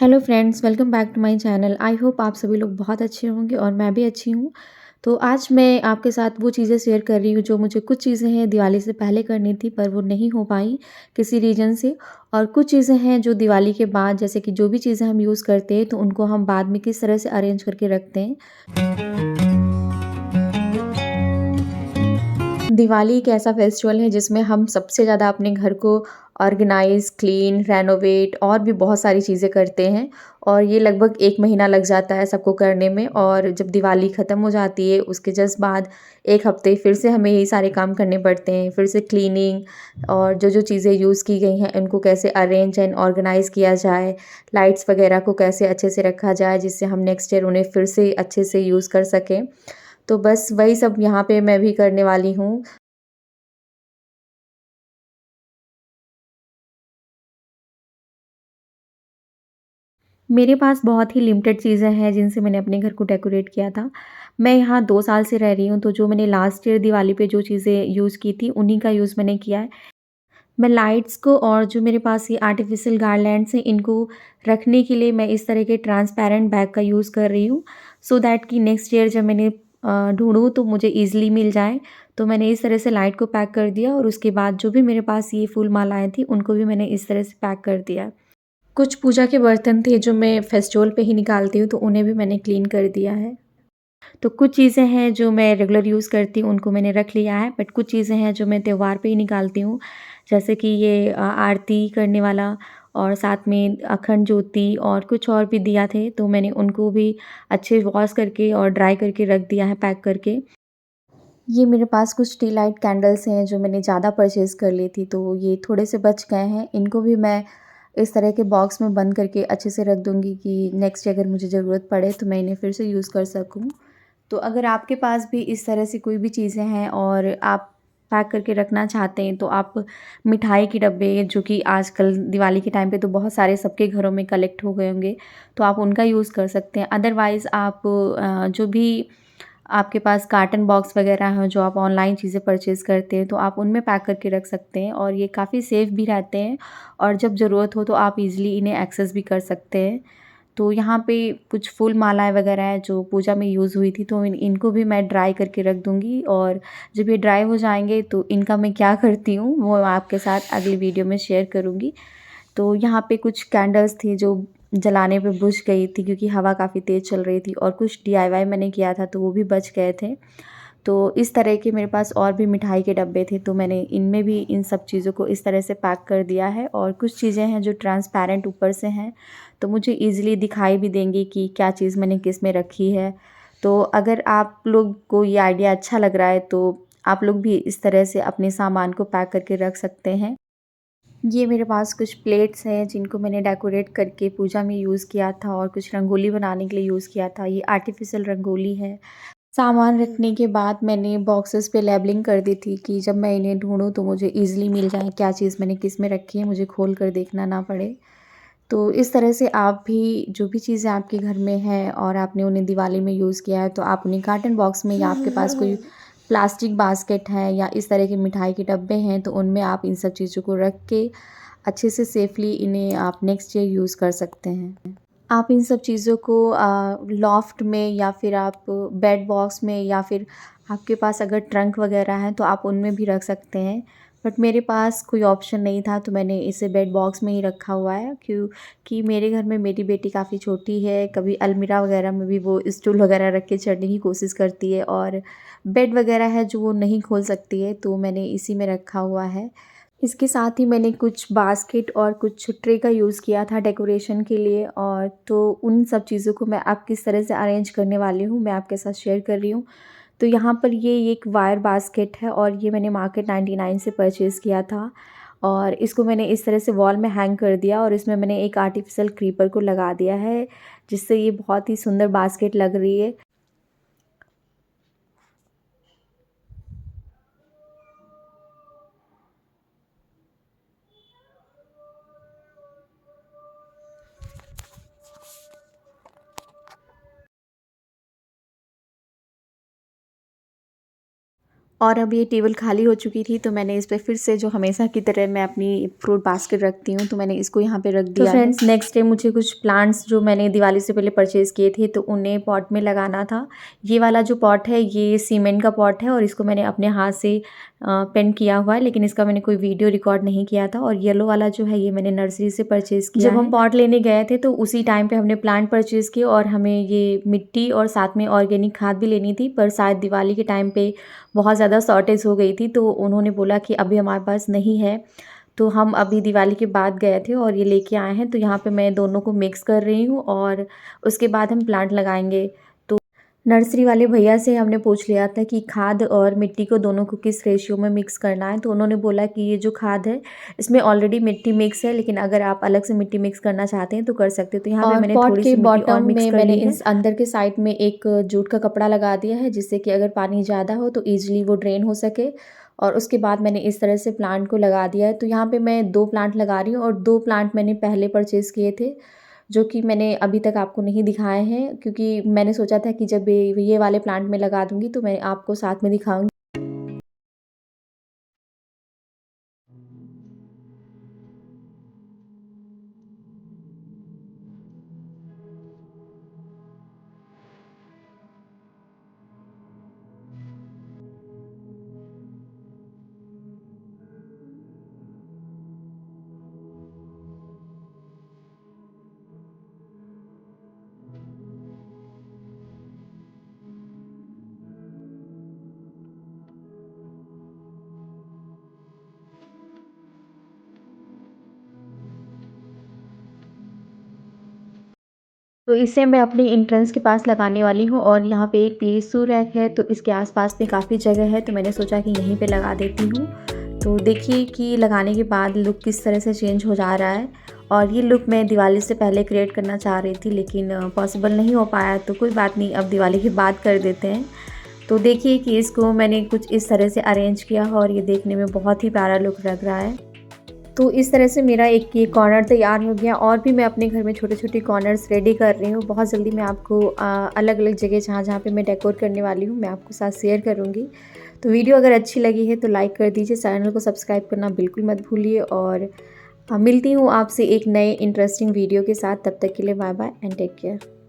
Hello friends, welcome back to my channel. I hope आप सभी लोग बहुत अच्छे होंगे और मैं भी अच्छी हूँ। तो आज मैं आपके साथ वो चीज़ें शेयर कर रही हूँ जो मुझे कुछ चीज़ें हैं दिवाली से पहले करनी थी पर वो नहीं हो पाई किसी रीज़न से। और कुछ चीज़ें हैं जो दिवाली के बाद, जैसे कि जो भी चीज़ें हम यूज़ करते हैं तो उनको हम बाद में किस तरह से अरेंज करके रखते हैं। दिवाली एक ऐसा फेस्टिवल है जिसमें हम सबसे ज़्यादा अपने घर को ऑर्गेनाइज़, क्लीन, रेनोवेट और भी बहुत सारी चीज़ें करते हैं। और ये लगभग 1 महीना लग जाता है सबको करने में। और जब दिवाली ख़त्म हो जाती है उसके जस्ट बाद 1 हफ़्ते फिर से हमें यही सारे काम करने पड़ते हैं। फिर से क्लीनिंग और जो-जो चीज़ें यूज़ की गई हैं उनको कैसे अरेंज एंड ऑर्गेनाइज़ किया जाए, लाइट्स वग़ैरह को कैसे अच्छे से रखा जाए जिससे हम नेक्स्ट ईयर उन्हें फिर से अच्छे से यूज़ कर सकें। तो बस वही सब यहाँ पे मैं भी करने वाली हूँ। मेरे पास बहुत ही लिमिटेड चीज़ें हैं जिनसे मैंने अपने घर को डेकोरेट किया था। मैं यहाँ 2 साल से रह रही हूँ, तो जो मैंने लास्ट ईयर दिवाली पे जो चीज़ें यूज़ की थी, उन्हीं का यूज़ मैंने किया है। मैं लाइट्स को और जो मेरे पास ये आर्टिफ़िशियल गार्लैंड्स हैं, इनको रखने के लिए मैं इस तरह के ट्रांसपेरेंट बैग का यूज़ कर रही हूँ, सो दैट कि नेक्स्ट ईयर जब मैंने ढूँढूँ तो मुझे ईज़िली मिल जाए। तो मैंने इस तरह से लाइट को पैक कर दिया और उसके बाद जो भी मेरे पास ये फूल मालाएँ थी, उनको भी मैंने इस तरह से पैक कर दिया। कुछ पूजा के बर्तन थे जो मैं फेस्टिवल पे ही निकालती हूँ, तो उन्हें भी मैंने क्लीन कर दिया है। तो कुछ चीज़ें हैं जो मैं रेगुलर यूज़ करती हूँ, उनको मैंने रख लिया है, बट कुछ चीज़ें हैं जो मैं त्योहार पे ही निकालती हूँ। जैसे कि ये आरती करने वाला और साथ में अखंड ज्योति और कुछ और भी दिया थे, तो मैंने उनको भी अच्छे वॉश करके और ड्राई करके रख दिया है पैक करके। ये मेरे पास कुछ टी लाइट कैंडल्स हैं जो मैंने ज़्यादा परचेज़ कर ली थी, तो ये थोड़े से बच गए हैं। इनको भी मैं इस तरह के बॉक्स में बंद करके अच्छे से रख दूँगी कि नेक्स्ट अगर मुझे ज़रूरत पड़े तो मैं इन्हें फिर से यूज़ कर सकूँ। तो अगर आपके पास भी इस तरह से कोई भी चीज़ें हैं और आप पैक करके रखना चाहते हैं, तो आप मिठाई के डब्बे, जो कि आजकल दिवाली के टाइम पे तो बहुत सारे सबके घरों में कलेक्ट हो गए होंगे, तो आप उनका यूज़ कर सकते हैं। अदरवाइज़ आप जो भी आपके पास कार्टन बॉक्स वगैरह हैं जो आप ऑनलाइन चीज़ें परचेज़ करते हैं, तो आप उनमें पैक करके रख सकते हैं और ये काफ़ी सेफ़ भी रहते हैं और जब ज़रूरत हो तो आप ईज़िली इन्हें एक्सेस भी कर सकते हैं। तो यहाँ पे कुछ फूल मालाएँ वगैरह हैं जो पूजा में यूज़ हुई थी, तो इनको भी मैं ड्राई करके रख दूँगी और जब ये ड्राई हो जाएँगे तो इनका मैं क्या करती हूँ वो आपके साथ अगली वीडियो में शेयर करूँगी। तो यहाँ पे कुछ कैंडल्स थी जो जलाने पे बुझ गई थी क्योंकि हवा काफ़ी तेज़ चल रही थी और कुछ डीआईवाई मैंने किया था तो वो भी बच गए थे। तो इस तरह के मेरे पास और भी मिठाई के डब्बे थे, तो मैंने इनमें भी इन सब चीज़ों को इस तरह से पैक कर दिया है। और कुछ चीज़ें हैं जो ट्रांसपेरेंट ऊपर से हैं, तो मुझे ईज़िली दिखाई भी देंगी कि क्या चीज़ मैंने किस में रखी है। तो अगर आप लोग को ये आइडिया अच्छा लग रहा है तो आप लोग भी इस तरह से अपने सामान को पैक करके रख सकते हैं। ये मेरे पास कुछ प्लेट्स हैं जिनको मैंने डेकोरेट करके पूजा में यूज़ किया था और कुछ रंगोली बनाने के लिए यूज़ किया था। ये आर्टिफ़िशियल रंगोली है। सामान रखने के बाद मैंने बॉक्सेस पे लेबलिंग कर दी थी कि जब मैं इन्हें ढूँढूँ तो मुझे ईज़िली मिल जाए, क्या चीज़ मैंने किस में रखी है, मुझे खोल कर देखना ना पड़े। तो इस तरह से आप भी जो भी चीज़ें आपके घर में हैं और आपने उन्हें दिवाली में यूज़ किया है, तो आप उन्हें कार्टन बॉक्स में या आपके पास कोई प्लास्टिक बास्केट है या इस तरह के मिठाई के डब्बे हैं, तो उनमें आप इन सब चीज़ों को रख के अच्छे से सेफ़ली इन्हें आप नेक्स्ट ईयर यूज़ कर सकते हैं। आप इन सब चीज़ों को लॉफ्ट में या फिर आप बेड बॉक्स में या फिर आपके पास अगर ट्रंक वगैरह है तो आप उनमें भी रख सकते हैं। बट मेरे पास कोई ऑप्शन नहीं था तो मैंने इसे बेड बॉक्स में ही रखा हुआ है, क्योंकि मेरे घर में मेरी बेटी काफ़ी छोटी है, कभी अलमीरा वगैरह में भी वो स्टूल वगैरह रख के चढ़ने की कोशिश करती है और बेड वगैरह है जो वो नहीं खोल सकती है, तो मैंने इसी में रखा हुआ है। इसके साथ ही मैंने कुछ बास्केट और कुछ ट्रे का यूज़ किया था डेकोरेशन के लिए, और तो उन सब चीज़ों को मैं अब किस तरह से अरेंज करने वाली हूँ, मैं आपके साथ शेयर कर रही हूँ। तो यहाँ पर ये एक वायर बास्केट है और ये मैंने मार्केट 99 से परचेज़ किया था और इसको मैंने इस तरह से वॉल में हैंग कर दिया और इसमें मैंने एक आर्टिफ़िशियल क्रीपर को लगा दिया है, जिससे ये बहुत ही सुंदर बास्केट लग रही है। और अब ये टेबल खाली हो चुकी थी, तो मैंने इस पे फिर से जो हमेशा की तरह मैं अपनी फ्रूट बास्केट रखती हूँ, तो मैंने इसको यहाँ पे रख दिया। तो फ्रेंड्स, नेक्स्ट डे मुझे कुछ प्लांट्स जो मैंने दिवाली से पहले परचेज़ किए थे, तो उन्हें पॉट में लगाना था। ये वाला जो पॉट है, ये सीमेंट का पॉट है और इसको मैंने अपने हाथ से पेंट किया हुआ है, लेकिन इसका मैंने कोई वीडियो रिकॉर्ड नहीं किया था। और येलो वाला जो है, ये मैंने नर्सरी से परचेज़ किया है। जब हम पॉट लेने गए थे, तो उसी टाइम पे हमने प्लांट परचेज़ किए और हमें ये मिट्टी और साथ में ऑर्गेनिक खाद भी लेनी थी, पर शायद दिवाली के टाइम पे बहुत ज़्यादा शॉर्टेज हो गई थी, तो उन्होंने बोला कि अभी हमारे पास नहीं है। तो हम अभी दिवाली के बाद गए थे और ये लेके आए हैं। तो यहाँ पे मैं दोनों को मिक्स कर रही हूँ और उसके बाद हम प्लांट लगाएंगे। तो नर्सरी वाले भैया से हमने पूछ लिया था कि खाद और मिट्टी को दोनों को किस रेशियो में मिक्स करना है, तो उन्होंने बोला कि ये जो खाद है, इसमें ऑलरेडी मिट्टी मिक्स है, लेकिन अगर आप अलग से मिट्टी मिक्स करना चाहते हैं तो कर सकते हैं। तो यहाँ पे मैंने थोड़ी सी मिट्टी और मिक्स कर ली है। इस अंदर के साइड में एक जूट का कपड़ा लगा दिया है, जिससे कि अगर पानी ज़्यादा हो तो ईजिली वो ड्रेन हो सके। और उसके बाद मैंने इस तरह से प्लांट को लगा दिया है। तो यहाँ पे मैं 2 प्लांट लगा रही हूँ और 2 प्लांट मैंने पहले परचेज़ किए थे, जो कि मैंने अभी तक आपको नहीं दिखाए हैं, क्योंकि मैंने सोचा था कि जब ये वाले प्लांट में लगा दूँगी तो मैं आपको साथ में दिखाऊँगी। तो इसे मैं अपनी एंट्रेंस के पास लगाने वाली हूँ और यहाँ पे एक टिश्यू रैक है, तो इसके आसपास में काफ़ी जगह है, तो मैंने सोचा कि यहीं पे लगा देती हूँ। तो देखिए कि लगाने के बाद लुक किस तरह से चेंज हो जा रहा है। और ये लुक मैं दिवाली से पहले क्रिएट करना चाह रही थी, लेकिन पॉसिबल नहीं हो पाया, तो कोई बात नहीं, अब दिवाली के बाद कर देते हैं। तो देखिए कि इसको मैंने कुछ इस तरह से अरेंज किया और ये देखने में बहुत ही प्यारा लुक लग रहा है। तो इस तरह से मेरा एक ये कॉर्नर तैयार हो गया और भी मैं अपने घर में छोटे-छोटे कॉर्नर्स रेडी कर रही हूँ। बहुत जल्दी मैं आपको अलग-अलग जगह जहाँ-जहाँ पे मैं डेकोर करने वाली हूँ, मैं आपके साथ शेयर करूँगी। तो वीडियो अगर अच्छी लगी है तो लाइक कर दीजिए, चैनल को सब्सक्राइब करना बिल्कुल मत भूलिए और मिलती हूँ आपसे एक नए इंटरेस्टिंग वीडियो के साथ। तब तक के लिए bye bye and take care.